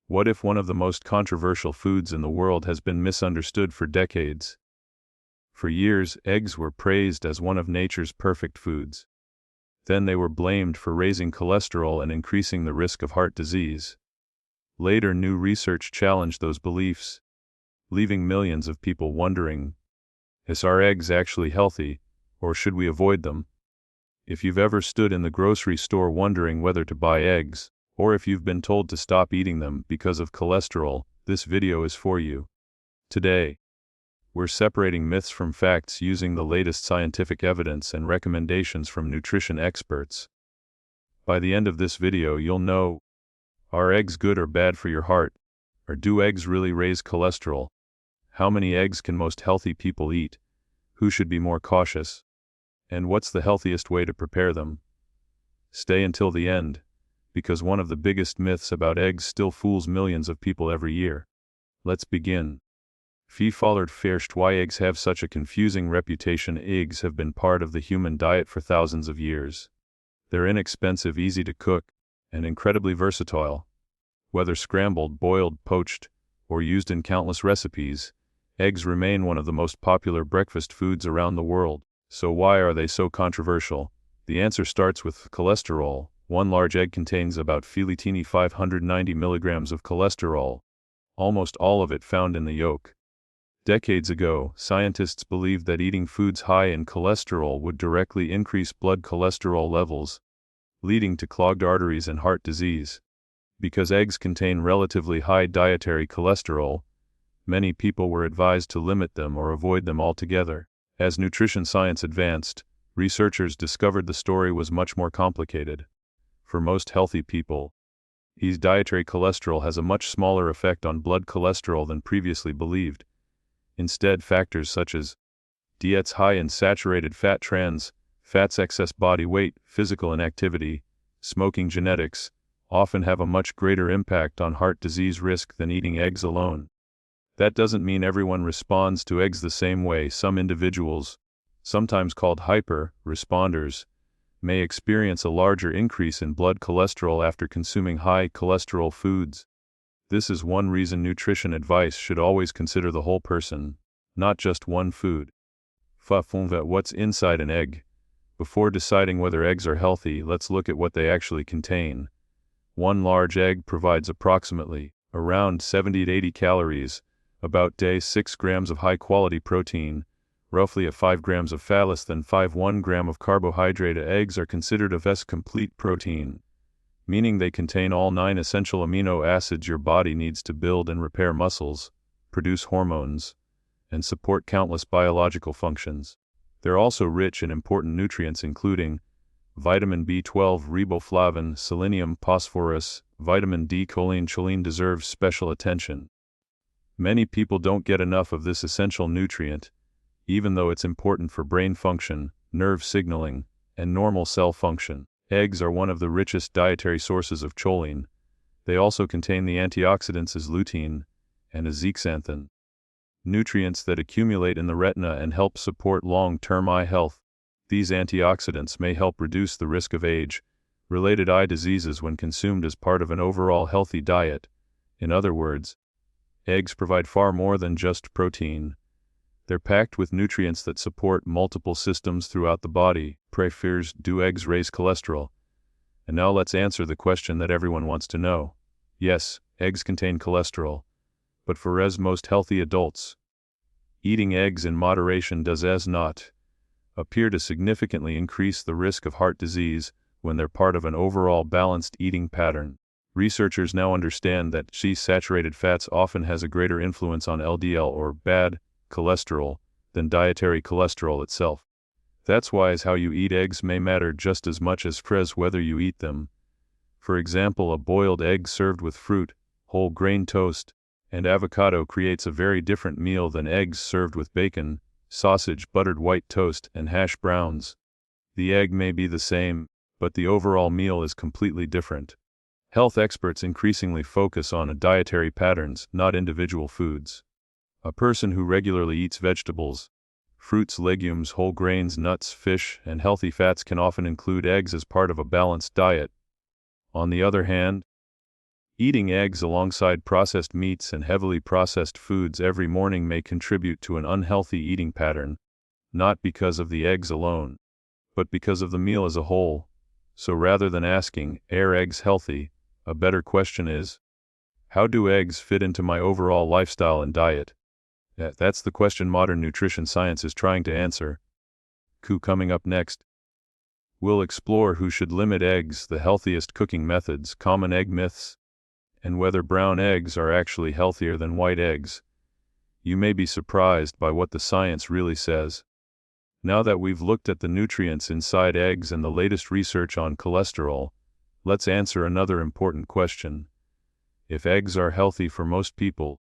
What if one of the most controversial foods in the world has been misunderstood for decades? For years, eggs were praised as one of nature's perfect foods. Then they were blamed for raising cholesterol and increasing the risk of heart disease. Later, new research challenged those beliefs, leaving millions of people wondering, is our eggs actually healthy, or should we avoid them? If you've ever stood in the grocery store wondering whether to buy eggs, or if you've been told to stop eating them because of cholesterol, this video is for you. Today, we're separating myths from facts using the latest scientific evidence and recommendations from nutrition experts. By the end of this video, you'll know, are eggs good or bad for your heart? Or do eggs really raise cholesterol? How many eggs can most healthy people eat? Who should be more cautious? And what's the healthiest way to prepare them? Stay until the end, because one of the biggest myths about eggs still fools millions of people every year. Let's begin. Vielfach first, why eggs have such a confusing reputation. Eggs have been part of the human diet for thousands of years. They're inexpensive, easy to cook, and incredibly versatile. Whether scrambled, boiled, poached, or used in countless recipes, eggs remain one of the most popular breakfast foods around the world. So why are they so controversial? The answer starts with cholesterol. One large egg contains about 590 milligrams of cholesterol, almost all of it found in the yolk. Decades ago, scientists believed that eating foods high in cholesterol would directly increase blood cholesterol levels, leading to clogged arteries and heart disease. Because eggs contain relatively high dietary cholesterol, many people were advised to limit them or avoid them altogether. As nutrition science advanced, researchers discovered the story was much more complicated. For most healthy people, dietary cholesterol has a much smaller effect on blood cholesterol than previously believed. Instead, factors such as diets high in saturated fat, trans fats, excess body weight, physical inactivity, smoking, genetics, often have a much greater impact on heart disease risk than eating eggs alone. That doesn't mean everyone responds to eggs the same way. Some individuals, sometimes called hyper-responders, may experience a larger increase in blood cholesterol after consuming high cholesterol foods. This is one reason nutrition advice should always consider the whole person, not just one food. What's inside an egg? Before deciding whether eggs are healthy, let's look at what they actually contain. One large egg provides approximately around 70 to 80 calories, about 6 grams of high-quality protein, roughly 5 grams of fat, less than 1 gram of carbohydrate. Eggs are considered a complete protein, meaning they contain all 9 essential amino acids your body needs to build and repair muscles, produce hormones, and support countless biological functions. They're also rich in important nutrients including vitamin B12, riboflavin, selenium, phosphorus, vitamin D, choline. Choline deserves special attention. Many people don't get enough of this essential nutrient, even though it's important for brain function, nerve signaling, and normal cell function. Eggs are one of the richest dietary sources of choline. They also contain the antioxidants as lutein and zeaxanthin, nutrients that accumulate in the retina and help support long-term eye health. These antioxidants may help reduce the risk of age-related eye diseases when consumed as part of an overall healthy diet. In other words, eggs provide far more than just protein. They're packed with nutrients that support multiple systems throughout the body. Do eggs raise cholesterol? And now let's answer the question that everyone wants to know. Yes, eggs contain cholesterol. But for most healthy adults, eating eggs in moderation does not appear to significantly increase the risk of heart disease when they're part of an overall balanced eating pattern. Researchers now understand that saturated fats often has a greater influence on LDL or bad cholesterol than dietary cholesterol itself. That's why how you eat eggs may matter just as much as whether you eat them. For example, a boiled egg served with fruit, whole grain toast, and avocado creates a very different meal than eggs served with bacon, sausage, buttered white toast, and hash browns. The egg may be the same, but the overall meal is completely different. Health experts increasingly focus on dietary patterns, not individual foods. A person who regularly eats vegetables, fruits, legumes, whole grains, nuts, fish, and healthy fats can often include eggs as part of a balanced diet. On the other hand, Eating eggs alongside processed meats and heavily processed foods every morning may contribute to an unhealthy eating pattern, not because of the eggs alone, but because of the meal as a whole. So rather than asking, "Are eggs healthy?" a better question is, how do eggs fit into my overall lifestyle and diet? That's the question modern nutrition science is trying to answer. Coming up next, we'll explore who should limit eggs, the healthiest cooking methods, common egg myths, and whether brown eggs are actually healthier than white eggs. You may be surprised by what the science really says. Now that we've looked at the nutrients inside eggs and the latest research on cholesterol, let's answer another important question. If eggs are healthy for most people,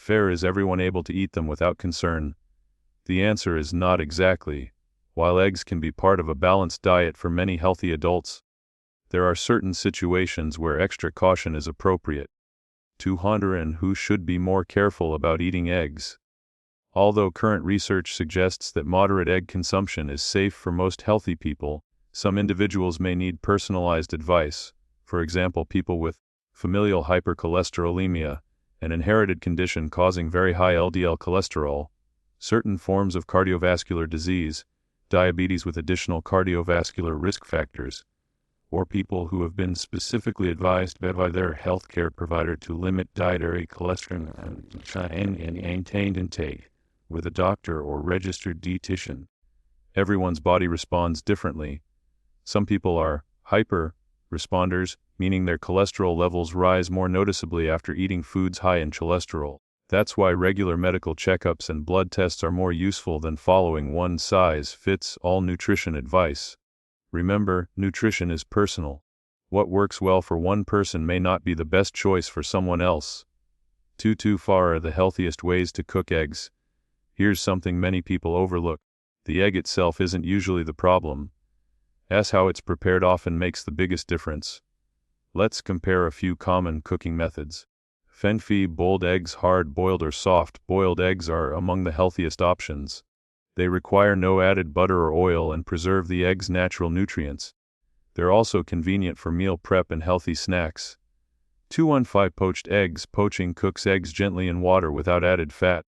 is everyone able to eat them without concern? The answer is not exactly. While eggs can be part of a balanced diet for many healthy adults, there are certain situations where extra caution is appropriate. And who should be more careful about eating eggs? Although current research suggests that moderate egg consumption is safe for most healthy people, some individuals may need personalized advice. For example, people with familial hypercholesterolemia, an inherited condition causing very high LDL cholesterol, certain forms of cardiovascular disease, diabetes with additional cardiovascular risk factors, or people who have been specifically advised by their healthcare provider to limit dietary cholesterol and maintained intake with a doctor or registered dietitian. Everyone's body responds differently. Some people are hyper responders, meaning their cholesterol levels rise more noticeably after eating foods high in cholesterol. That's why regular medical checkups and blood tests are more useful than following one-size-fits-all nutrition advice. Remember, nutrition is personal. What works well for one person may not be the best choice for someone else. Too far are the healthiest ways to cook eggs. Here's something many people overlook. The egg itself isn't usually the problem. As how it's prepared often makes the biggest difference. Let's compare a few common cooking methods. Boiled eggs, hard-boiled or soft-boiled eggs are among the healthiest options. They require no added butter or oil and preserve the egg's natural nutrients. They're also convenient for meal prep and healthy snacks. 215 Poached eggs. Poaching cooks eggs gently in water without added fat.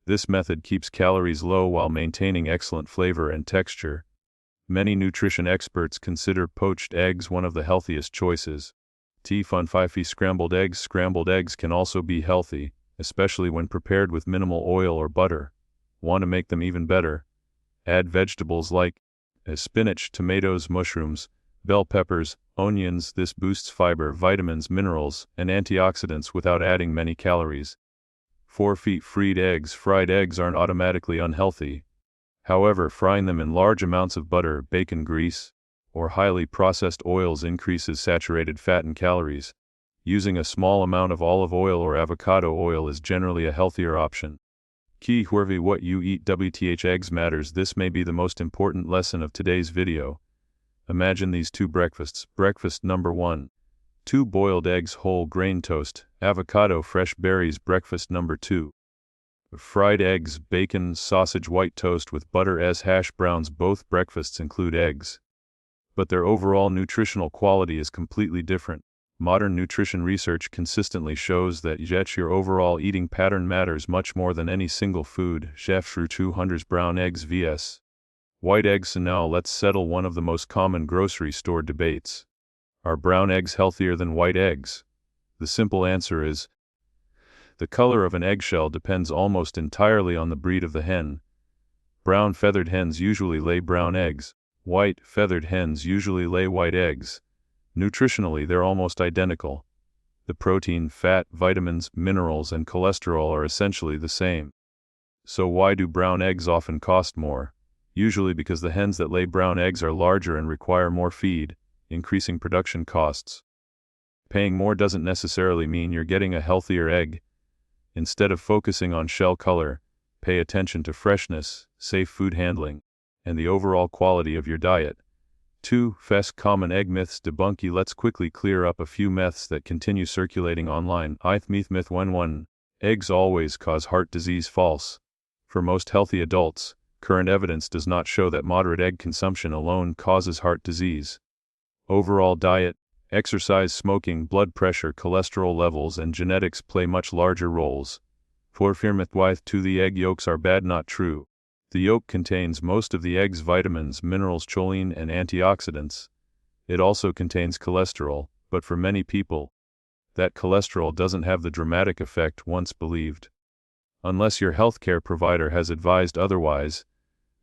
This method keeps calories low while maintaining excellent flavor and texture. Many nutrition experts consider poached eggs one of the healthiest choices. Scrambled eggs. Scrambled eggs can also be healthy, especially when prepared with minimal oil or butter. Want to make them even better? Add vegetables like spinach, tomatoes, mushrooms, bell peppers, onions. This boosts fiber, vitamins, minerals, and antioxidants without adding many calories. Fried eggs. Fried eggs aren't automatically unhealthy. However, frying them in large amounts of butter, bacon grease, or highly processed oils increases saturated fat and calories. Using a small amount of olive oil or avocado oil is generally a healthier option. What you eat. Eggs matters. This may be the most important lesson of today's video. Imagine these two breakfasts. Breakfast number 1. 2 boiled eggs, whole grain toast, avocado, fresh berries. Breakfast number 2. Fried eggs, bacon, sausage, white toast with butter as hash browns. Both breakfasts include eggs, but their overall nutritional quality is completely different. Modern nutrition research consistently shows that your overall eating pattern matters much more than any single food. Chef 200 brown eggs vs. white eggs. So now let's settle one of the most common grocery store debates. Are brown eggs healthier than white eggs? The simple answer is, the color of an eggshell depends almost entirely on the breed of the hen. Brown feathered hens usually lay brown eggs. White feathered hens usually lay white eggs. Nutritionally, they're almost identical. The protein, fat, vitamins, minerals, and cholesterol are essentially the same. So why do brown eggs often cost more? Usually because the hens that lay brown eggs are larger and require more feed, increasing production costs. Paying more doesn't necessarily mean you're getting a healthier egg. Instead of focusing on shell color, pay attention to freshness, safe food handling, and the overall quality of your diet. 2. Common egg myths debunky. Let's quickly clear up a few myths that continue circulating online. Myth 1. Eggs always cause heart disease. False. For most healthy adults, current evidence does not show that moderate egg consumption alone causes heart disease. Overall diet. Exercise, smoking, blood pressure, cholesterol levels, and genetics play much larger roles. Forfirmith to the egg yolks are bad, not true. The yolk contains most of the egg's vitamins, minerals, choline, and antioxidants. It also contains cholesterol, but for many people, that cholesterol doesn't have the dramatic effect once believed. Unless your healthcare provider has advised otherwise,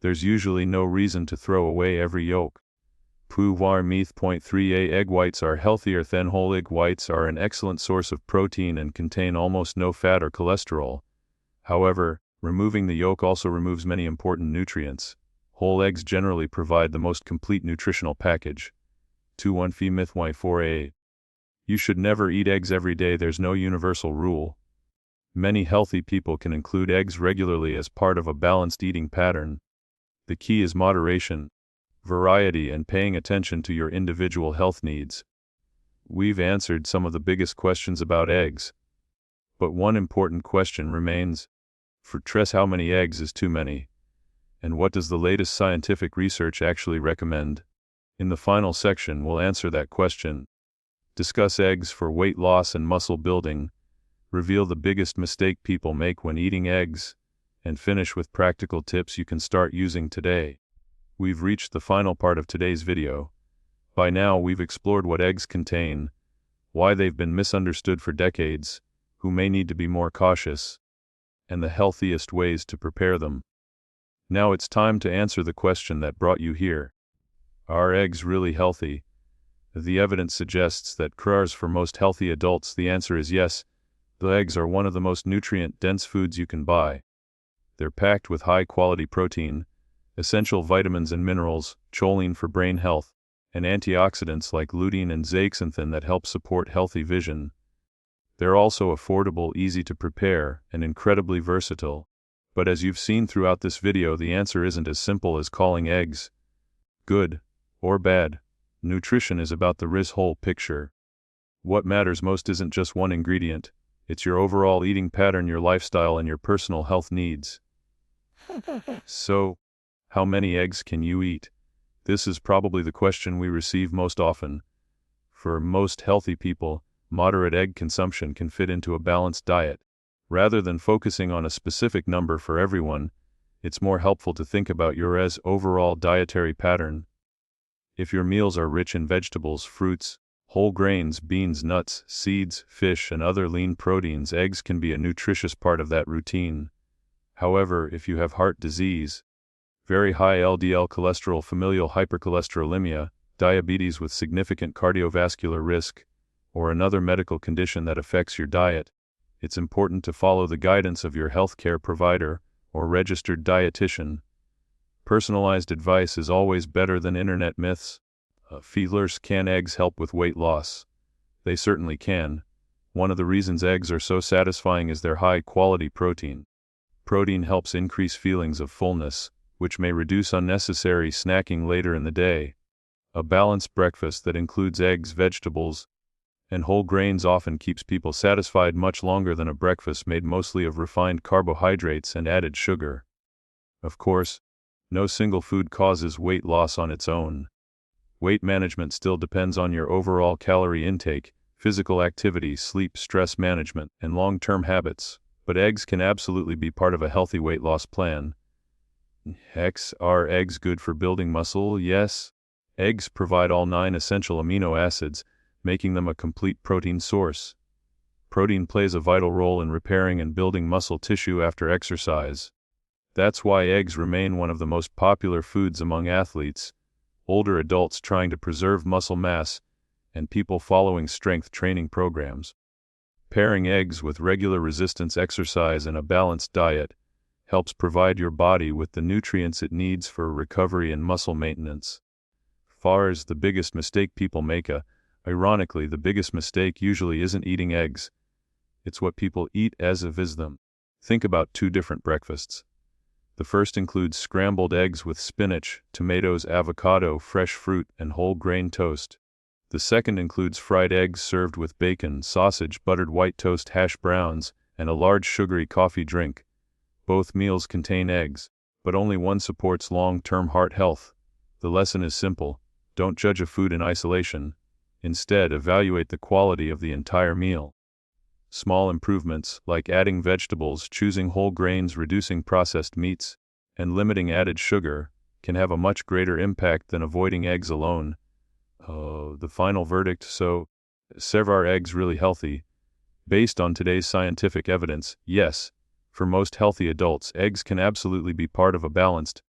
there's usually no reason to throw away every yolk. Pouvoir Meath. 3a Egg whites are healthier than whole egg whites are an excellent source of protein and contain almost no fat or cholesterol. However, removing the yolk also removes many important nutrients. Whole eggs generally provide the most complete nutritional package. 21 Phi Myth Y4a. You should never eat eggs every day. There's no universal rule. Many healthy people can include eggs regularly as part of a balanced eating pattern. The key is moderation, variety, and paying attention to your individual health needs. We've answered some of the biggest questions about eggs. But one important question remains. For Tress, how many eggs is too many? And what does the latest scientific research actually recommend? In the final section, we'll answer that question. Discuss eggs for weight loss and muscle building, reveal the biggest mistake people make when eating eggs, and finish with practical tips you can start using today. We've reached the final part of today's video. By now we've explored what eggs contain, why they've been misunderstood for decades, who may need to be more cautious, and the healthiest ways to prepare them. Now it's time to answer the question that brought you here. Are eggs really healthy? The evidence suggests that for most healthy adults the answer is yes. The eggs are one of the most nutrient-dense foods you can buy. They're packed with high-quality protein, essential vitamins and minerals, choline for brain health, and antioxidants like lutein and zeaxanthin that help support healthy vision. They're also affordable, easy to prepare, and incredibly versatile. But as you've seen throughout this video, the answer isn't as simple as calling eggs good or bad. Nutrition is about the whole picture. What matters most isn't just one ingredient. It's your overall eating pattern, your lifestyle, and your personal health needs. So, how many eggs can you eat? This is probably the question we receive most often. For most healthy people, moderate egg consumption can fit into a balanced diet. Rather than focusing on a specific number for everyone, it's more helpful to think about your overall dietary pattern. If your meals are rich in vegetables, fruits, whole grains, beans, nuts, seeds, fish, and other lean proteins, eggs can be a nutritious part of that routine. However, if you have heart disease, very high LDL cholesterol, familial hypercholesterolemia, diabetes with significant cardiovascular risk, or another medical condition that affects your diet, it's important to follow the guidance of your healthcare provider or registered dietitian. Personalized advice is always better than internet myths. Feelers, can eggs help with weight loss? They certainly can. One of the reasons eggs are so satisfying is their high-quality protein. Protein helps increase feelings of fullness, which may reduce unnecessary snacking later in the day. A balanced breakfast that includes eggs, vegetables, and whole grains often keeps people satisfied much longer than a breakfast made mostly of refined carbohydrates and added sugar. Of course, no single food causes weight loss on its own. Weight management still depends on your overall calorie intake, physical activity, sleep, stress management, and long-term habits, but eggs can absolutely be part of a healthy weight loss plan. Are eggs good for building muscle? Yes. Eggs provide all 9 essential amino acids, making them a complete protein source. Protein plays a vital role in repairing and building muscle tissue after exercise. That's why eggs remain one of the most popular foods among athletes, older adults trying to preserve muscle mass, and people following strength training programs. Pairing eggs with regular resistance exercise and a balanced diet helps provide your body with the nutrients it needs for recovery and muscle maintenance. Far as the biggest mistake people make, ironically, the biggest mistake usually isn't eating eggs. It's what people eat as of them. Think about 2 different breakfasts. The first includes scrambled eggs with spinach, tomatoes, avocado, fresh fruit, and whole grain toast. The second includes fried eggs served with bacon, sausage, buttered white toast, hash browns, and a large sugary coffee drink. Both meals contain eggs, but only one supports long-term heart health. The lesson is simple: don't judge a food in isolation. Instead, evaluate the quality of the entire meal. Small improvements, like adding vegetables, choosing whole grains, reducing processed meats, and limiting added sugar, can have a much greater impact than avoiding eggs alone. The final verdict: so, are eggs really healthy? Based on today's scientific evidence, yes. For most healthy adults, eggs can absolutely be part of a balanced,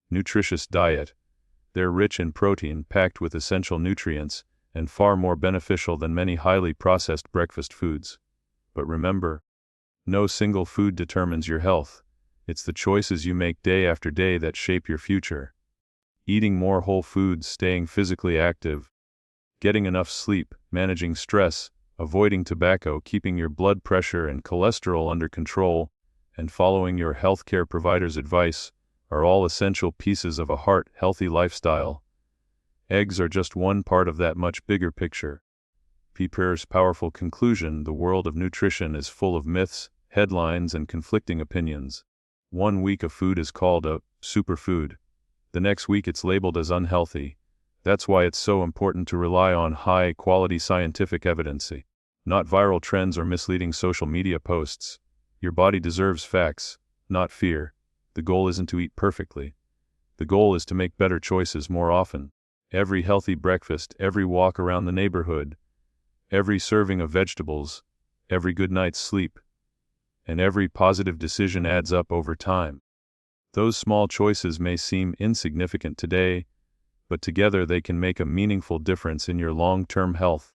nutritious diet. They're rich in protein, packed with essential nutrients, and far more beneficial than many highly processed breakfast foods. But remember, no single food determines your health. It's the choices you make day after day that shape your future. Eating more whole foods, staying physically active, getting enough sleep, managing stress, avoiding tobacco, keeping your blood pressure and cholesterol under control, and following your healthcare provider's advice are all essential pieces of a heart-healthy lifestyle. Eggs are just one part of that much bigger picture. Pepper's powerful conclusion: the world of nutrition is full of myths, headlines, and conflicting opinions. One week a food is called a superfood. The next week it's labeled as unhealthy. That's why it's so important to rely on high-quality scientific evidence, not viral trends or misleading social media posts. Your body deserves facts, not fear. The goal isn't to eat perfectly. The goal is to make better choices more often. Every healthy breakfast, every walk around the neighborhood, every serving of vegetables, every good night's sleep, and every positive decision adds up over time. Those small choices may seem insignificant today, but together they can make a meaningful difference in your long-term health.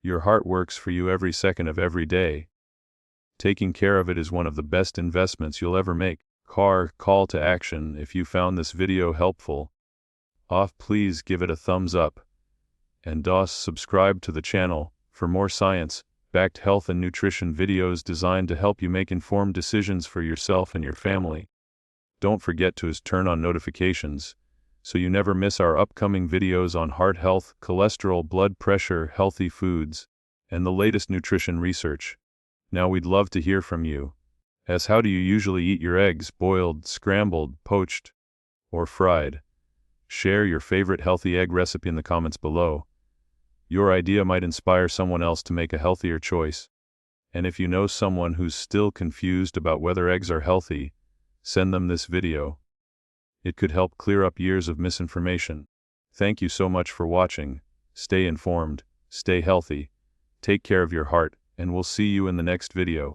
Your heart works for you every second of every day. Taking care of it is one of the best investments you'll ever make. Call to action: if you found this video helpful, please give it a thumbs up, and subscribe to the channel for more science-backed health and nutrition videos designed to help you make informed decisions for yourself and your family. Don't forget to turn on notifications so you never miss our upcoming videos on heart health, cholesterol, blood pressure, healthy foods, and the latest nutrition research. Now we'd love to hear from you. How do you usually eat your eggs? Boiled, scrambled, poached, or fried? Share your favorite healthy egg recipe in the comments below. Your idea might inspire someone else to make a healthier choice. And if you know someone who's still confused about whether eggs are healthy, send them this video. It could help clear up years of misinformation. Thank you so much for watching. Stay informed, stay healthy, take care of your heart, and we'll see you in the next video.